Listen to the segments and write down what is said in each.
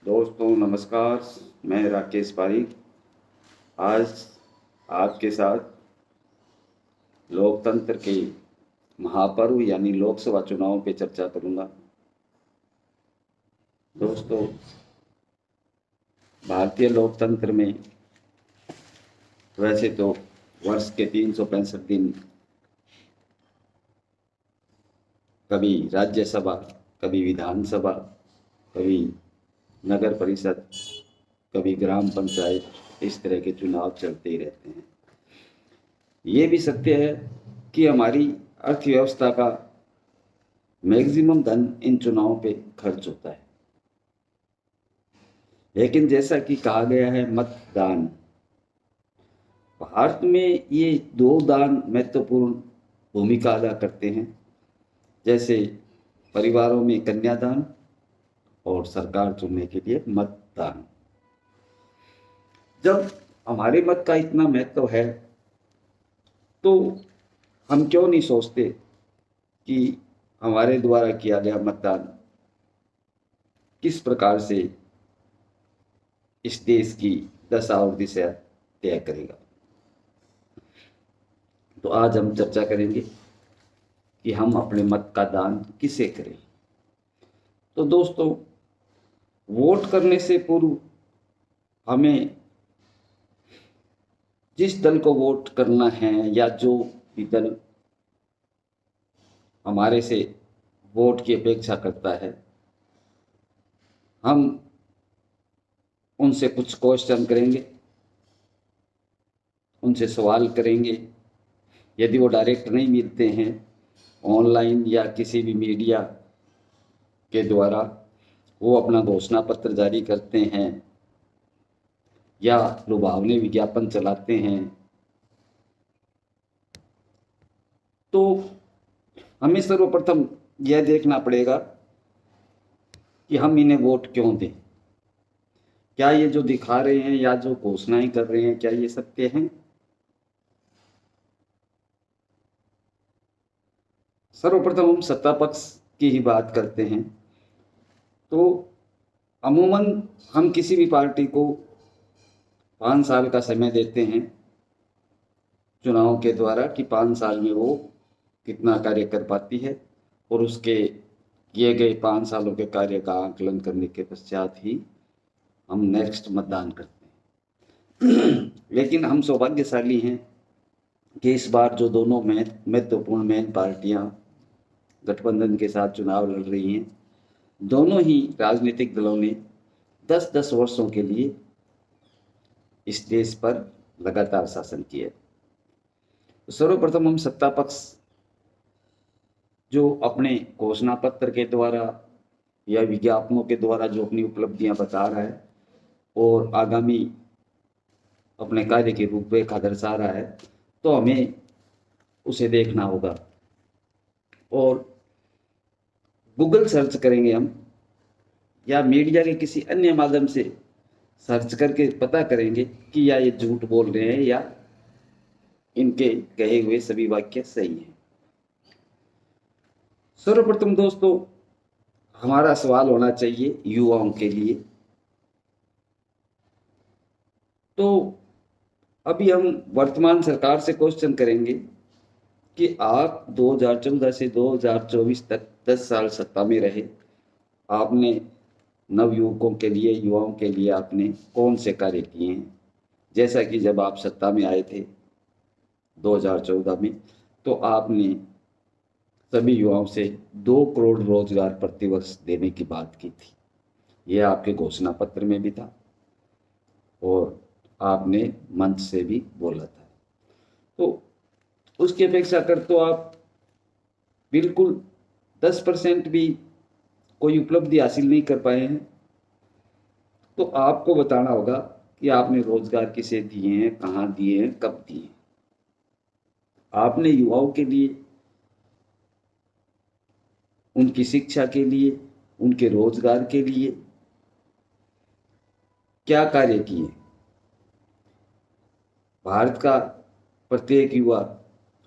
दोस्तों नमस्कार। मैं राकेश पारीक आज आपके साथ लोकतंत्र के महापर्व यानी लोकसभा चुनाव पे चर्चा करूंगा। दोस्तों, भारतीय लोकतंत्र में वैसे तो वर्ष के 365 दिन कभी राज्यसभा, कभी विधानसभा, कभी नगर परिषद, कभी ग्राम पंचायत, इस तरह के चुनाव चलते ही रहते हैं। ये भी सत्य है कि हमारी अर्थव्यवस्था का मैक्सिमम धन इन चुनावों पे खर्च होता है। लेकिन जैसा कि कहा गया है, मतदान, भारत में ये दो दान महत्वपूर्ण भूमिका अदा करते हैं, जैसे परिवारों में कन्यादान और सरकार चुनने के लिए मतदान। जब हमारे मत का इतना महत्व है तो हम क्यों नहीं सोचते कि हमारे द्वारा किया गया मतदान किस प्रकार से इस देश की दशा और दिशा तय करेगा। तो आज हम चर्चा करेंगे कि हम अपने मत का दान किसे करें। तो दोस्तों, वोट करने से पूर्व हमें जिस दल को वोट करना है या जो भी दल हमारे से वोट की अपेक्षा करता है, हम उनसे कुछ क्वेश्चन करेंगे, उनसे सवाल करेंगे। यदि वो डायरेक्ट नहीं मिलते हैं, ऑनलाइन या किसी भी मीडिया के द्वारा वो अपना घोषणा पत्र जारी करते हैं या लुभावने विज्ञापन चलाते हैं, तो हमें सर्वप्रथम यह देखना पड़ेगा कि हम इन्हें वोट क्यों दें। क्या ये जो दिखा रहे हैं या जो घोषणाएं कर रहे हैं, क्या ये सत्य हैं? सर्वप्रथम हम सत्ता पक्ष की ही बात करते हैं। तो अमूमन हम किसी भी पार्टी को 5 साल का समय देते हैं चुनाव के द्वारा कि 5 साल में वो कितना कार्य कर पाती है, और उसके किए गए 5 सालों के कार्य का आकलन करने के पश्चात ही हम नेक्स्ट मतदान करते हैं। लेकिन हम सौभाग्यशाली हैं कि इस बार जो दोनों महत्वपूर्ण मेन पार्टियां गठबंधन के साथ चुनाव लड़ रही हैं, दोनों ही राजनीतिक दलों ने 10-10 वर्षों के लिए इस देश पर लगातार शासन किया। तो सर्वप्रथम हम सत्ता पक्ष जो अपने घोषणा पत्र के द्वारा या विज्ञापनों के द्वारा जो अपनी उपलब्धियां बता रहा है और आगामी अपने कार्य की रूपरेखा दर्शा रहा है, तो हमें उसे देखना होगा। और गूगल सर्च करेंगे हम या मीडिया के किसी अन्य माध्यम से सर्च करके पता करेंगे कि या ये झूठ बोल रहे हैं या इनके कहे हुए सभी वाक्य सही हैं। सर्वप्रथम दोस्तों, हमारा सवाल होना चाहिए युवाओं के लिए। तो अभी हम वर्तमान सरकार से क्वेश्चन करेंगे कि आप 2014 से 2024 तक 10 साल सत्ता में रहे, आपने नवयुवकों के लिए, युवाओं के लिए आपने कौन से कार्य किए हैं। जैसा कि जब आप सत्ता में आए थे 2014 में, तो आपने सभी युवाओं से 2 करोड़ रोजगार प्रतिवर्ष देने की बात की थी। यह आपके घोषणा पत्र में भी था और आपने मंच से भी बोला था। तो उसकी अपेक्षा कर तो आप बिल्कुल 10% भी कोई उपलब्धि हासिल नहीं कर पाए हैं। तो आपको बताना होगा कि आपने रोजगार किसे दिए हैं, कहाँ दिए हैं, कब दिए हैं। आपने युवाओं के लिए, उनकी शिक्षा के लिए, उनके रोजगार के लिए क्या कार्य किए। भारत का प्रत्येक युवा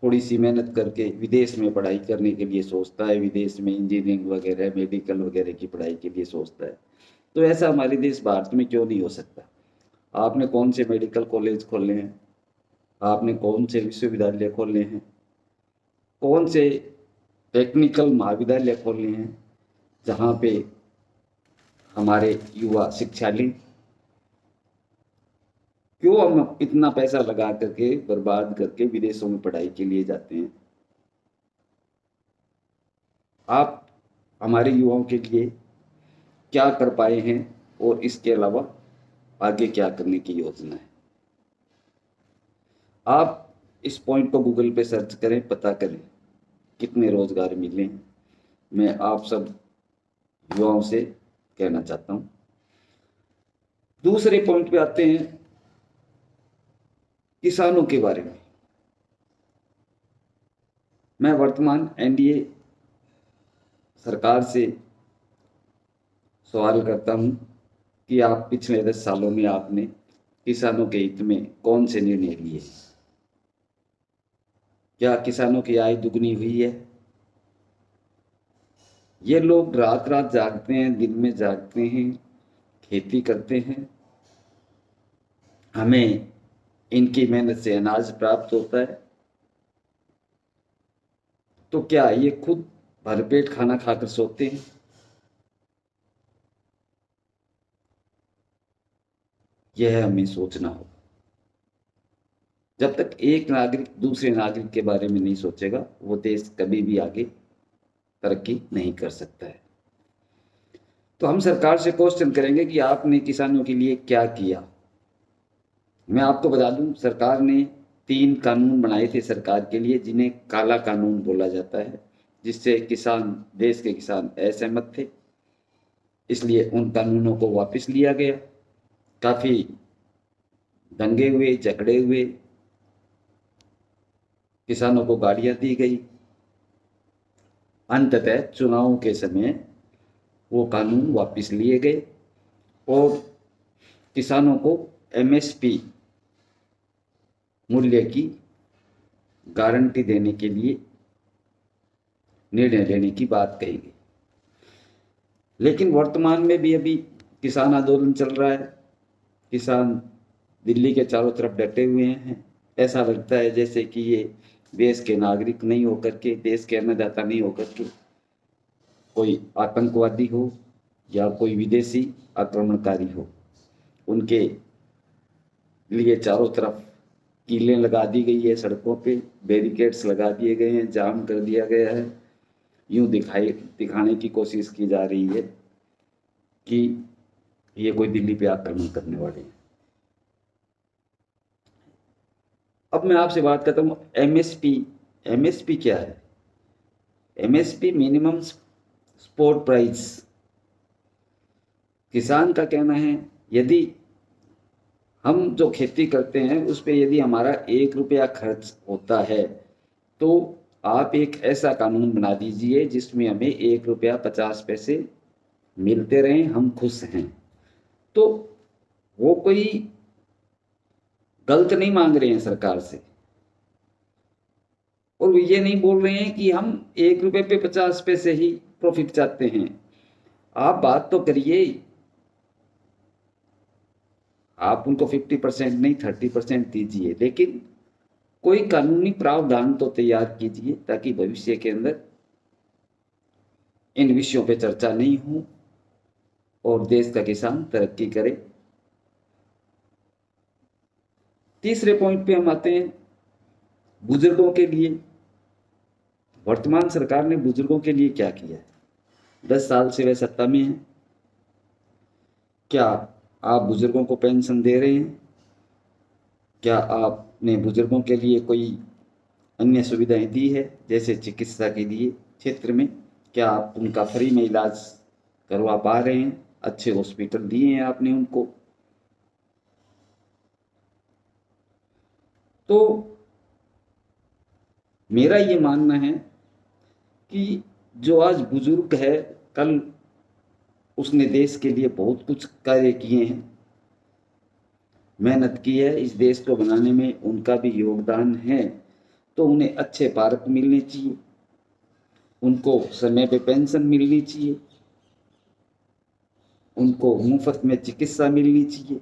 थोड़ी सी मेहनत करके विदेश में पढ़ाई करने के लिए सोचता है, विदेश में इंजीनियरिंग वगैरह, मेडिकल वगैरह की पढ़ाई के लिए सोचता है। तो ऐसा हमारे देश भारत में क्यों नहीं हो सकता? आपने कौन से मेडिकल कॉलेज खोले हैं? आपने कौन से विश्वविद्यालय खोले हैं? कौन से टेक्निकल महाविद्यालय खोले हैं जहाँ पे हमारे युवा शिक्षा लें? क्यों हम इतना पैसा लगा करके बर्बाद करके विदेशों में पढ़ाई के लिए जाते हैं? आप हमारे युवाओं के लिए क्या कर पाए हैं और इसके अलावा आगे क्या करने की योजना है? आप इस पॉइंट को गूगल पे सर्च करें, पता करें कितने रोजगार मिले हैं। मैं आप सब युवाओं से कहना चाहता हूं। दूसरे पॉइंट पे आते हैं, किसानों के बारे में। मैं वर्तमान एनडीए सरकार से सवाल करता हूं कि आप पिछले 10 सालों में आपने किसानों के हित में कौन से निर्णय लिए? क्या किसानों की आय दुगनी हुई है? ये लोग रात रात जागते हैं, दिन में जागते हैं, खेती करते हैं, हमें इनकी मेहनत से अनाज प्राप्त होता है। तो क्या ये खुद भरपेट खाना खाकर सोते हैं? यह हमें सोचना होगा। जब तक एक नागरिक दूसरे नागरिक के बारे में नहीं सोचेगा, वो देश कभी भी आगे तरक्की नहीं कर सकता है। तो हम सरकार से क्वेश्चन करेंगे कि आपने किसानों के लिए क्या किया। मैं आपको बता दूं, सरकार ने 3 कानून बनाए थे सरकार के लिए, जिन्हें काला कानून बोला जाता है, जिससे किसान, देश के किसान असहमत थे। इसलिए उन कानूनों को वापस लिया गया। काफी दंगे हुए, झगड़े हुए, किसानों को गालियां दी गई। अंततः चुनावों के समय वो कानून वापस लिए गए और किसानों को एमएसपी मूल्य की गारंटी देने के लिए निर्णय लेने की बात कही गई। लेकिन वर्तमान में भी अभी किसान आंदोलन चल रहा है। किसान दिल्ली के चारों तरफ डटे हुए हैं। ऐसा लगता है जैसे कि ये देश के नागरिक नहीं होकर के, देश के अन्नदाता नहीं होकर के कोई आतंकवादी हो या कोई विदेशी आक्रमणकारी हो। उनके लिए चारों तरफ कीलें लगा दी गई है, सड़कों पे बैरिकेड्स लगा दिए गए हैं, जाम कर दिया गया है। यूं दिखाने की कोशिश की जा रही है कि ये कोई दिल्ली पे आक्रमण करने वाले हैं। अब मैं आपसे बात करता हूं एमएसपी। एमएसपी क्या है? MSP minimum support price. किसान का कहना है, यदि हम जो खेती करते हैं उस पे यदि हमारा 1 रुपया खर्च होता है, तो आप एक ऐसा कानून बना दीजिए जिसमें हमें 1 रुपया 50 पैसे मिलते रहें, हम खुश हैं। तो वो कोई गलत नहीं मांग रहे हैं सरकार से, और वो ये नहीं बोल रहे हैं कि हम 1 रुपये पे 50 पैसे ही प्रॉफिट चाहते हैं। आप बात तो करिए, आप उनको 50% नहीं 30% दीजिए, लेकिन कोई कानूनी प्रावधान तो तैयार कीजिए ताकि भविष्य के अंदर इन विषयों पे चर्चा नहीं हो और देश का किसान तरक्की करे। तीसरे पॉइंट पे हम आते हैं, बुजुर्गों के लिए। वर्तमान सरकार ने बुजुर्गों के लिए क्या किया है? 10 साल से वे सत्ता में है। क्या आप बुजुर्गों को पेंशन दे रहे हैं? क्या आपने बुजुर्गों के लिए कोई अन्य सुविधाएं दी है, जैसे चिकित्सा के लिए क्षेत्र में? क्या आप उनका फ्री में इलाज करवा पा रहे हैं? अच्छे हॉस्पिटल दिए हैं आपने उनको? तो मेरा ये मानना है कि जो आज बुजुर्ग है, कल उसने देश के लिए बहुत कुछ कार्य किए हैं, मेहनत की है, इस देश को बनाने में उनका भी योगदान है। तो उन्हें अच्छे पार्क मिलने चाहिए, उनको समय पे पेंशन मिलनी चाहिए, उनको मुफ्त में चिकित्सा मिलनी चाहिए,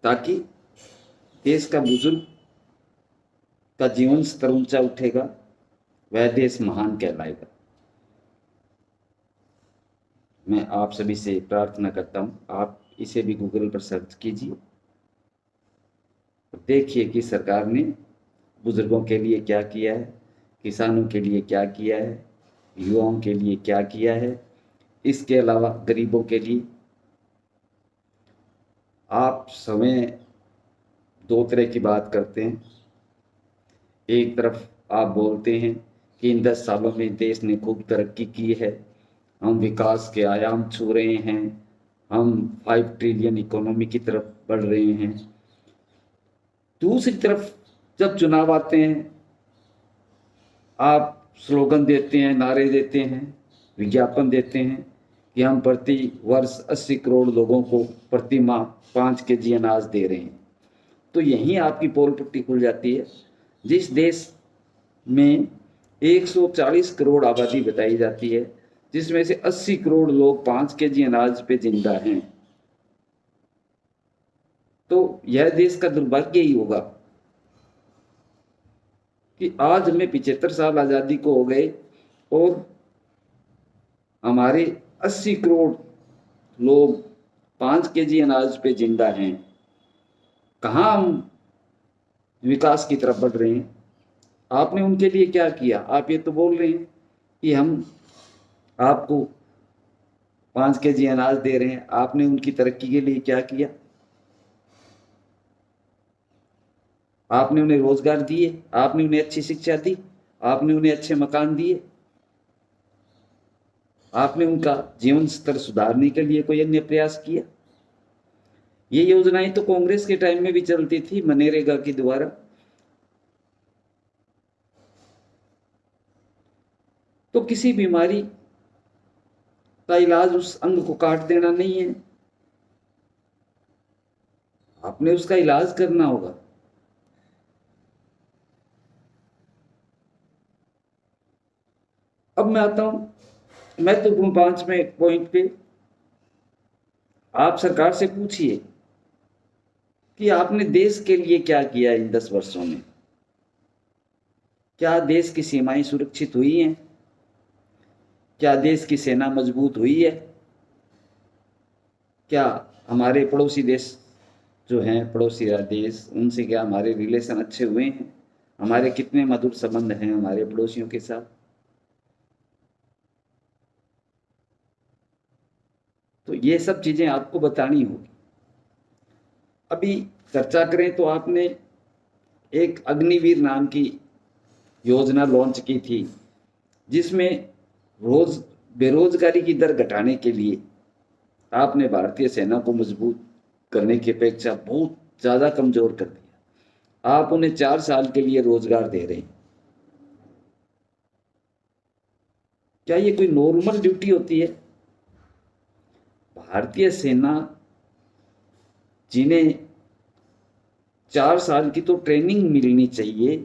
ताकि देश का बुजुर्ग का जीवन स्तर ऊंचा उठेगा, वह देश महान कहलाएगा। मैं आप सभी से प्रार्थना करता हूं, आप इसे भी गूगल पर सर्च कीजिए, देखिए कि सरकार ने बुजुर्गों के लिए क्या किया है, किसानों के लिए क्या किया है, युवाओं के लिए क्या किया है, इसके अलावा गरीबों के लिए। आप समय दो तरह की बात करते हैं। एक तरफ आप बोलते हैं कि इन 10 सालों में देश ने खूब तरक्की की है, हम विकास के आयाम छू रहे हैं, हम 5 ट्रिलियन इकोनॉमी की तरफ बढ़ रहे हैं। दूसरी तरफ जब चुनाव आते हैं, आप स्लोगन देते हैं, नारे देते हैं, विज्ञापन देते हैं कि हम प्रति वर्ष 80 करोड़ लोगों को प्रति माह 5 केजी अनाज दे रहे हैं। तो यहीं आपकी पोल पट्टी खुल जाती है। जिस देश में 140 करोड़ आबादी बताई जाती है, जिसमें से 80 करोड़ लोग 5 केजी अनाज पे जिंदा हैं, तो यह देश का दुर्भाग्य ही होगा कि आज हमें 75 साल आजादी को हो गए और हमारे 80 करोड़ लोग 5 केजी अनाज पे जिंदा हैं। कहाँ हम विकास की तरफ बढ़ रहे हैं? आपने उनके लिए क्या किया? आप ये तो बोल रहे हैं कि हम आपको 5 केजी अनाज दे रहे हैं, आपने उनकी तरक्की के लिए क्या किया? आपने उन्हें रोजगार दिए, आपने उन्हें अच्छी शिक्षा दी, आपने उन्हें अच्छे मकान दिए, आपने उनका जीवन स्तर सुधारने के लिए कोई अन्य प्रयास किया? ये योजनाएं तो कांग्रेस के टाइम में भी चलती थी, मनरेगा के द्वारा। तो किसी बीमारी का इलाज उस अंग को काट देना नहीं है, आपने उसका इलाज करना होगा। अब मैं आता हूं, मैं तो 5वें पॉइंट पे। आप सरकार से पूछिए कि आपने देश के लिए क्या किया इन 10 वर्षों में। क्या देश की सीमाएं सुरक्षित हुई हैं? क्या देश की सेना मजबूत हुई है? क्या हमारे पड़ोसी देश जो हैं, पड़ोसी देश, उनसे क्या हमारे रिलेशन अच्छे हुए हैं? हमारे कितने मधुर संबंध हैं हमारे पड़ोसियों के साथ? तो ये सब चीजें आपको बतानी होगी। अभी चर्चा करें तो आपने एक अग्निवीर नाम की योजना लॉन्च की थी, जिसमें बेरोजगारी की दर घटाने के लिए आपने भारतीय सेना को मजबूत करने की अपेक्षा बहुत ज्यादा कमजोर कर दिया। आप उन्हें 4 साल के लिए रोजगार दे रहे हैं। क्या ये कोई नॉर्मल ड्यूटी होती है? भारतीय सेना जिन्हें 4 साल की तो ट्रेनिंग मिलनी चाहिए,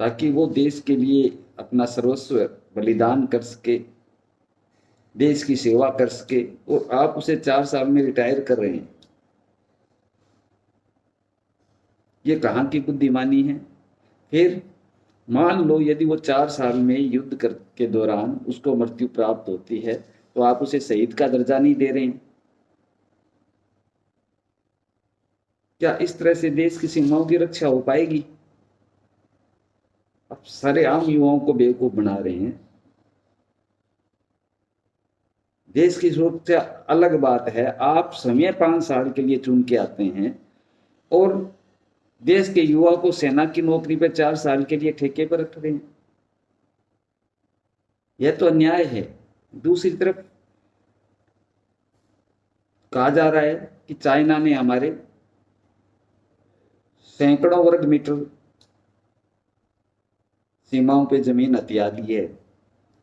ताकि वो देश के लिए अपना सर्वस्व बलिदान कर सके, देश की सेवा कर सके, और आप उसे 4 साल में रिटायर कर रहे हैं। ये कहाँ की बुद्धिमानी है? फिर मान लो यदि वो 4 साल में युद्ध के दौरान उसको मृत्यु प्राप्त होती है, तो आप उसे शहीद का दर्जा नहीं दे रहे हैं। क्या इस तरह से देश की सीमाओं की रक्षा हो पाएगी? अब सारे आम युवाओं को बेवकूफ बना रहे हैं। देश की सुरक्षा अलग बात है, आप समय 5 साल के लिए चुन के आते हैं और देश के युवा को सेना की नौकरी पर 4 साल के लिए ठेके पर रख रहे हैं। यह तो अन्याय है। दूसरी तरफ कहा जा रहा है कि चाइना ने हमारे सैकड़ों वर्ग मीटर सीमाओं पे जमीन हथिया ली है।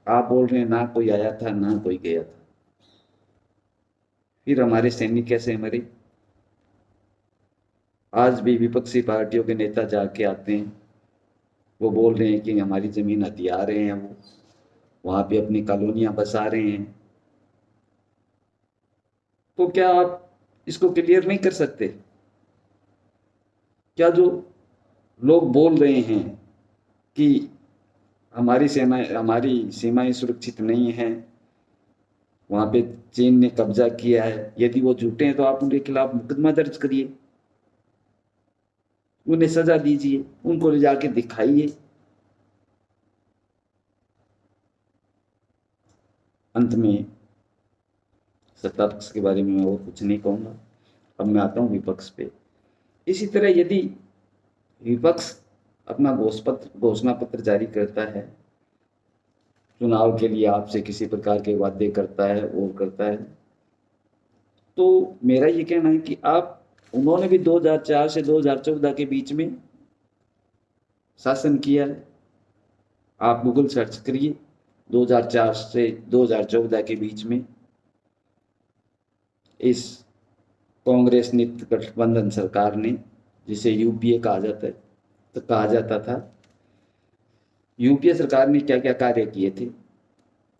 आप बोल रहे हैं ना कोई आया था ना कोई गया था। फिर हमारे सैनिक कैसे मरे? आज भी विपक्षी पार्टियों के नेता जाके आते हैं, वो बोल रहे हैं कि हमारी जमीन हथिया रहे हैं, वो वहां पे अपनी कॉलोनियां बसा रहे हैं, तो क्या आप इसको क्लियर नहीं कर सकते? क्या जो लोग बोल रहे हैं कि हमारी सीमाएं सुरक्षित नहीं हैं, वहां पे चीन ने कब्जा किया है, यदि वो झूठे हैं तो आप उनके खिलाफ मुकदमा दर्ज करिए, उन्हें सजा दीजिए, उनको ले जाके दिखाइए। अंत में सत्ता पक्ष के बारे में मैं और कुछ नहीं कहूंगा। अब मैं आता हूं विपक्ष पे। इसी तरह यदि विपक्ष अपना घोषणा पत्र जारी करता है, चुनाव के लिए आपसे किसी प्रकार के वादे करता है और करता है, तो मेरा ये कहना है कि उन्होंने भी 2004 से 2014 के बीच में शासन किया है। आप गूगल सर्च करिए, 2004 से 2014 के बीच में इस कांग्रेस नित्य गठबंधन सरकार ने, जिसे यूपीए कहा जाता था, यूपीए सरकार ने क्या क्या कार्य किए थे,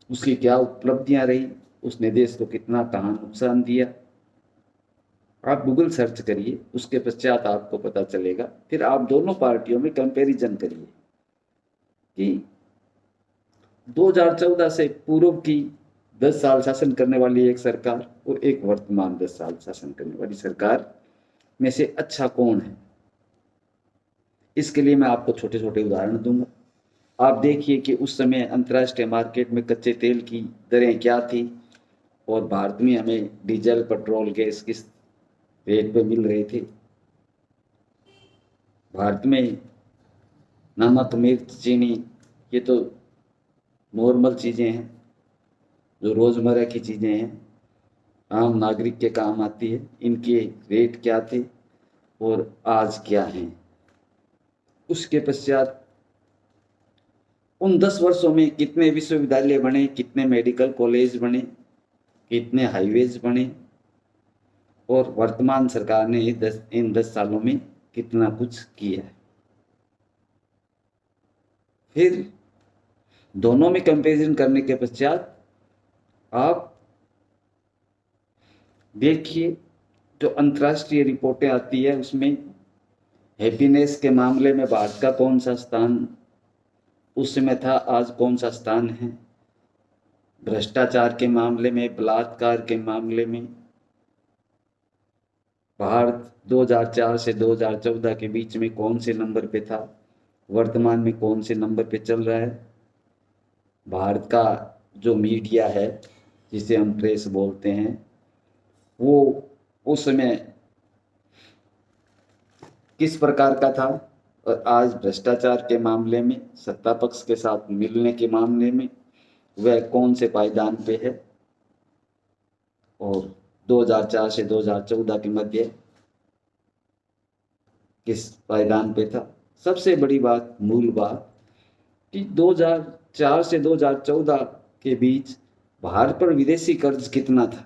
उसकी क्या उपलब्धियां रही, उसने देश को कितना कहां नुकसान दिया, आप गूगल सर्च करिए, उसके पश्चात आपको पता चलेगा। फिर आप दोनों पार्टियों में कंपैरिजन करिए कि 2014 से पूर्व की 10 साल शासन करने वाली एक सरकार और एक वर्तमान 10 साल शासन करने वाली सरकार में से अच्छा कौन है। इसके लिए मैं आपको छोटे छोटे उदाहरण दूंगा। आप देखिए कि उस समय अंतर्राष्ट्रीय मार्केट में कच्चे तेल की दरें क्या थी और भारत में हमें डीजल, पेट्रोल, गैस किस रेट पे मिल रहे थे। भारत में नमक, मिर्च, चीनी, ये तो नॉर्मल चीज़ें हैं, जो रोज़मर्रा की चीज़ें हैं, आम नागरिक के काम आती है। इनके रेट क्या थे और आज क्या हैं। उसके पश्चात उन 10 वर्षों में कितने विश्वविद्यालय बने, कितने मेडिकल कॉलेज बने, कितने हाईवेज बने, और वर्तमान सरकार ने इन 10 सालों में कितना कुछ किया है। फिर दोनों में कंपैरिजन करने के पश्चात आप देखिए, जो अंतर्राष्ट्रीय रिपोर्टें आती है उसमें हैप्पीनेस के मामले में भारत का कौन सा स्थान उस समय था, आज कौन सा स्थान है, भ्रष्टाचार के मामले में, बलात्कार के मामले में भारत 2004 से 2014 के बीच में कौन से नंबर पे था, वर्तमान में कौन से नंबर पे चल रहा है। भारत का जो मीडिया है, जिसे हम प्रेस बोलते हैं, वो उस समय किस प्रकार का था और आज भ्रष्टाचार के मामले में, सत्ता पक्ष के साथ मिलने के मामले में वह कौन से पायदान पे है, और 2004 से 2014 के मध्य किस पायदान पे था। सबसे बड़ी बात, मूल बात, कि 2004 से 2014 के बीच भारत पर विदेशी कर्ज कितना था।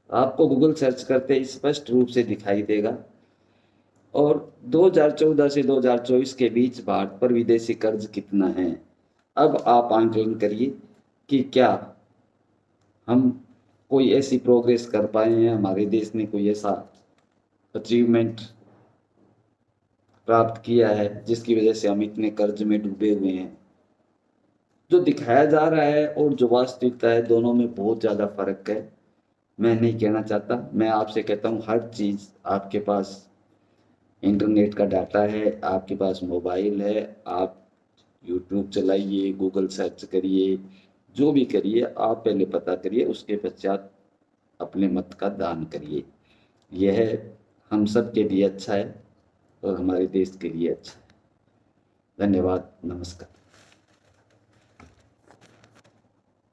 आपको गूगल सर्च करते स्पष्ट रूप से दिखाई देगा। और 2014 से 2024 के बीच भारत पर विदेशी कर्ज कितना है। अब आप आंकलन करिए कि क्या हम कोई ऐसी प्रोग्रेस कर पाए हैं, हमारे देश ने कोई ऐसा अचीवमेंट प्राप्त किया है जिसकी वजह से हम इतने कर्ज में डूबे हुए हैं। जो दिखाया जा रहा है और जो वास्तविकता है, दोनों में बहुत ज़्यादा फर्क है। मैं नहीं कहना चाहता, मैं आपसे कहता हूँ हर चीज़ आपके पास, इंटरनेट का डाटा है, आपके पास मोबाइल है, आप यूट्यूब चलाइए, गूगल सर्च करिए, जो भी करिए, आप पहले पता करिए, उसके पश्चात अपने मत का दान करिए। यह हम सब के लिए अच्छा है और हमारे देश के लिए अच्छा है। धन्यवाद, नमस्कार।